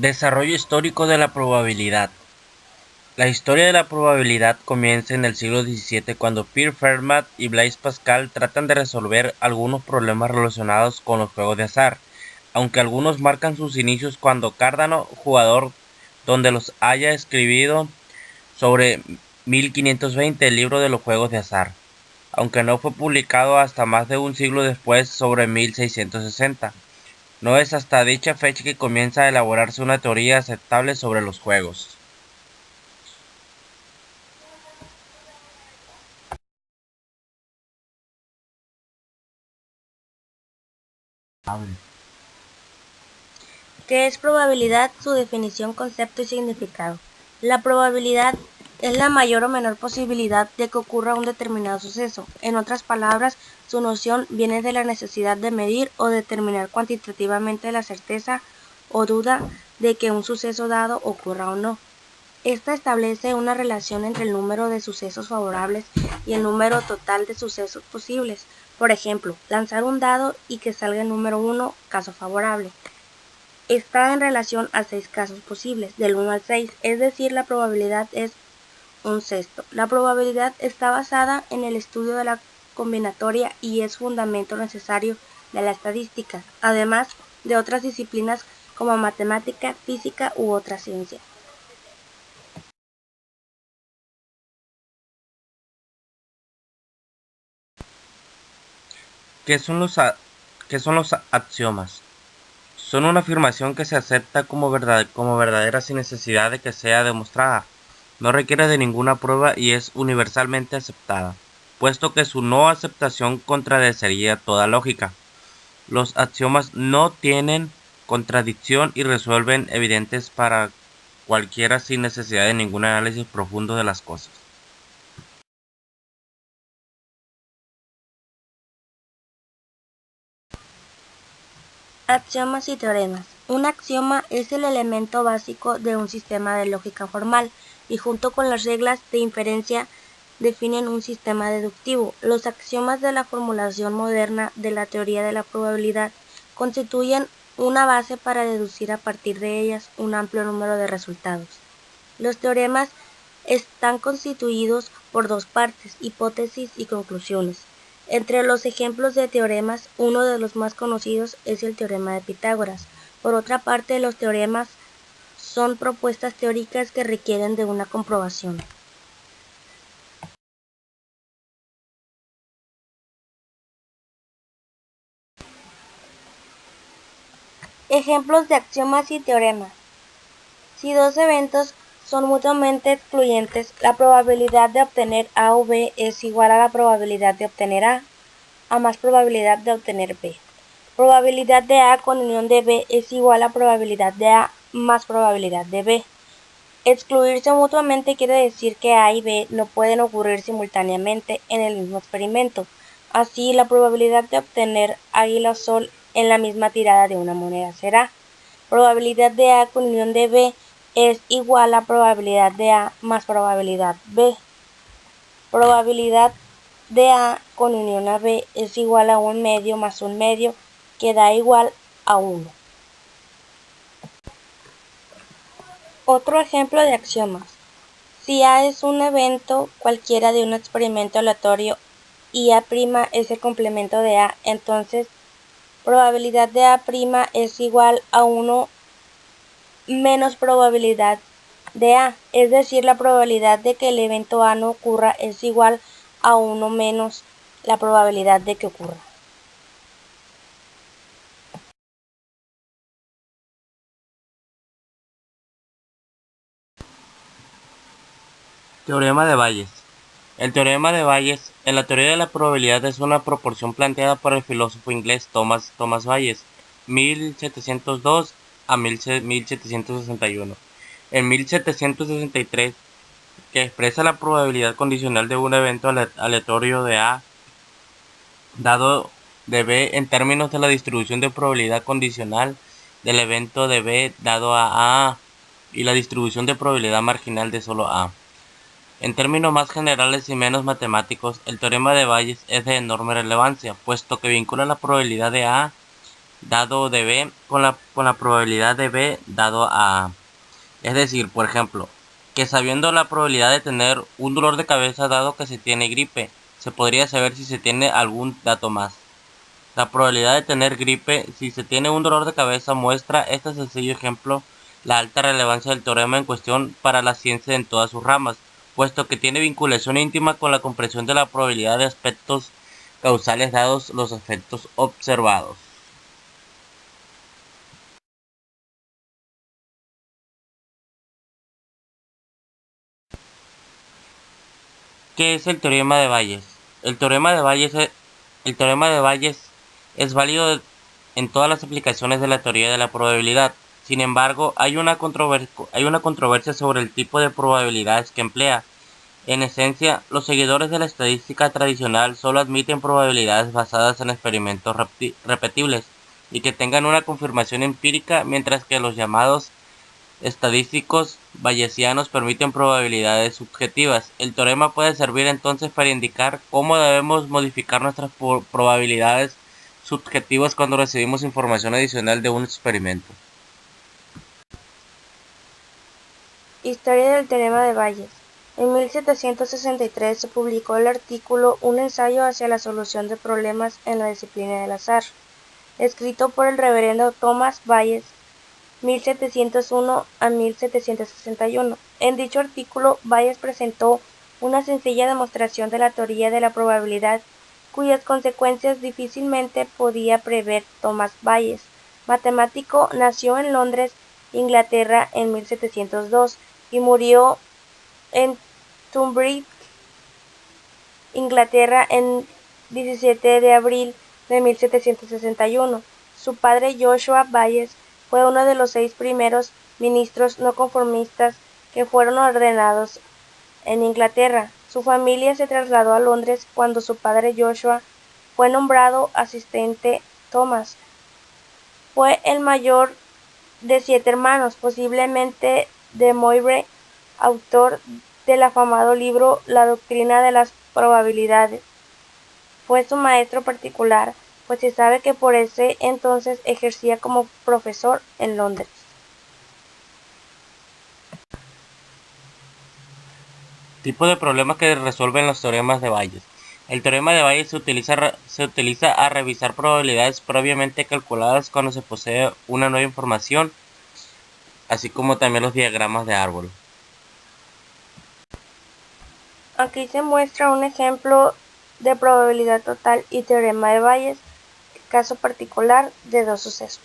Desarrollo histórico de la probabilidad. La historia de la probabilidad comienza en el siglo XVII cuando Pierre Fermat y Blaise Pascal tratan de resolver algunos problemas relacionados con los juegos de azar, aunque algunos marcan sus inicios cuando Cardano, jugador donde los haya escribido sobre 1520 el libro de los juegos de azar, aunque no fue publicado hasta más de un siglo después sobre 1660. No es hasta dicha fecha que comienza a elaborarse una teoría aceptable sobre los juegos. ¿Qué es probabilidad? Su definición, concepto y significado. La probabilidad es la mayor o menor posibilidad de que ocurra un determinado suceso. En otras palabras, su noción viene de la necesidad de medir o determinar cuantitativamente la certeza o duda de que un suceso dado ocurra o no. Esta establece una relación entre el número de sucesos favorables y el número total de sucesos posibles. Por ejemplo, lanzar un dado y que salga el número 1, caso favorable. Está en relación a 6 casos posibles, del 1 al 6, es decir, la probabilidad es un sexto. La probabilidad está basada en el estudio de la combinatoria y es fundamento necesario de la estadística, además de otras disciplinas como matemática, física u otra ciencia. ¿Qué son qué son los axiomas? Son una afirmación que se acepta como verdadera sin necesidad de que sea demostrada. No requiere de ninguna prueba y es universalmente aceptada, puesto que su no aceptación contradeciría toda lógica. Los axiomas no tienen contradicción y resuelven evidentes para cualquiera sin necesidad de ningún análisis profundo de las cosas. Axiomas y teoremas. Un axioma es el elemento básico de un sistema de lógica formal y junto con las reglas de inferencia definen un sistema deductivo. Los axiomas de la formulación moderna de la teoría de la probabilidad constituyen una base para deducir a partir de ellas un amplio número de resultados. Los teoremas están constituidos por dos partes, hipótesis y conclusiones. Entre los ejemplos de teoremas, uno de los más conocidos es el teorema de Pitágoras. Por otra parte, los teoremas son propuestas teóricas que requieren de una comprobación. Ejemplos de axiomas y teoremas. Si dos eventos son mutuamente excluyentes, la probabilidad de obtener A o B es igual a la probabilidad de obtener A más probabilidad de obtener B. Probabilidad de A con unión de B es igual a probabilidad de A más probabilidad de B. Excluirse mutuamente quiere decir que A y B no pueden ocurrir simultáneamente en el mismo experimento. Así, la probabilidad de obtener águila o sol en la misma tirada de una moneda será probabilidad de A con unión de B es igual a probabilidad de A más probabilidad B. Probabilidad de A con unión a B es igual a 1 medio más 1 medio, que da igual a 1. Otro ejemplo de axiomas. Si A es un evento cualquiera de un experimento aleatorio y A' es el complemento de A, entonces probabilidad de A' es igual a 1 menos probabilidad de A, es decir, la probabilidad de que el evento A no ocurra es igual a 1 menos la probabilidad de que ocurra. Teorema de Bayes. El teorema de Bayes en la teoría de la probabilidad es una proporción planteada por el filósofo inglés Thomas Bayes, 1702 a 1761. En 1763, que expresa la probabilidad condicional de un evento aleatorio de A dado de B en términos de la distribución de probabilidad condicional del evento de B dado a A y la distribución de probabilidad marginal de solo A. En términos más generales y menos matemáticos, el teorema de Bayes es de enorme relevancia, puesto que vincula la probabilidad de A dado de B con la probabilidad de B dado a A. Es decir, por ejemplo, que sabiendo la probabilidad de tener un dolor de cabeza dado que se tiene gripe, se podría saber si se tiene algún dato más. La probabilidad de tener gripe si se tiene un dolor de cabeza muestra este sencillo ejemplo la alta relevancia del teorema en cuestión para la ciencia en todas sus ramas, puesto que tiene vinculación íntima con la comprensión de la probabilidad de aspectos causales dados los efectos observados. ¿Qué es el teorema de Bayes? El teorema de Bayes es válido en todas las aplicaciones de la teoría de la probabilidad. Sin embargo, hay una controversia sobre el tipo de probabilidades que emplea. En esencia, los seguidores de la estadística tradicional solo admiten probabilidades basadas en experimentos repetibles y que tengan una confirmación empírica, mientras que los llamados estadísticos bayesianos permiten probabilidades subjetivas. El teorema puede servir entonces para indicar cómo debemos modificar nuestras probabilidades subjetivas cuando recibimos información adicional de un experimento. Historia del teorema de Bayes. En 1763 se publicó el artículo Un ensayo hacia la solución de problemas en la disciplina del azar, escrito por el reverendo Thomas Bayes, 1701 a 1761. En dicho artículo, Bayes presentó una sencilla demostración de la teoría de la probabilidad, cuyas consecuencias difícilmente podía prever Thomas Bayes. Matemático, nació en Londres, Inglaterra, en 1702 y murió en Tunbridge, Inglaterra, en 17 de abril de 1761. Su padre, Joshua Bayes, fue uno de los 6 primeros ministros no conformistas que fueron ordenados en Inglaterra. Su familia se trasladó a Londres cuando su padre Joshua fue nombrado asistente Thomas. Fue el mayor de 7 hermanos, posiblemente de Moira, autor del afamado libro La doctrina de las probabilidades. Fue su maestro particular, pues se sabe que por ese entonces ejercía como profesor en Londres. Tipo de problemas que resuelven los teoremas de Bayes. El teorema de Bayes se utiliza a revisar probabilidades previamente calculadas cuando se posee una nueva información, así como también los diagramas de árbol. Aquí se muestra un ejemplo de probabilidad total y teorema de Bayes, caso particular de dos sucesos.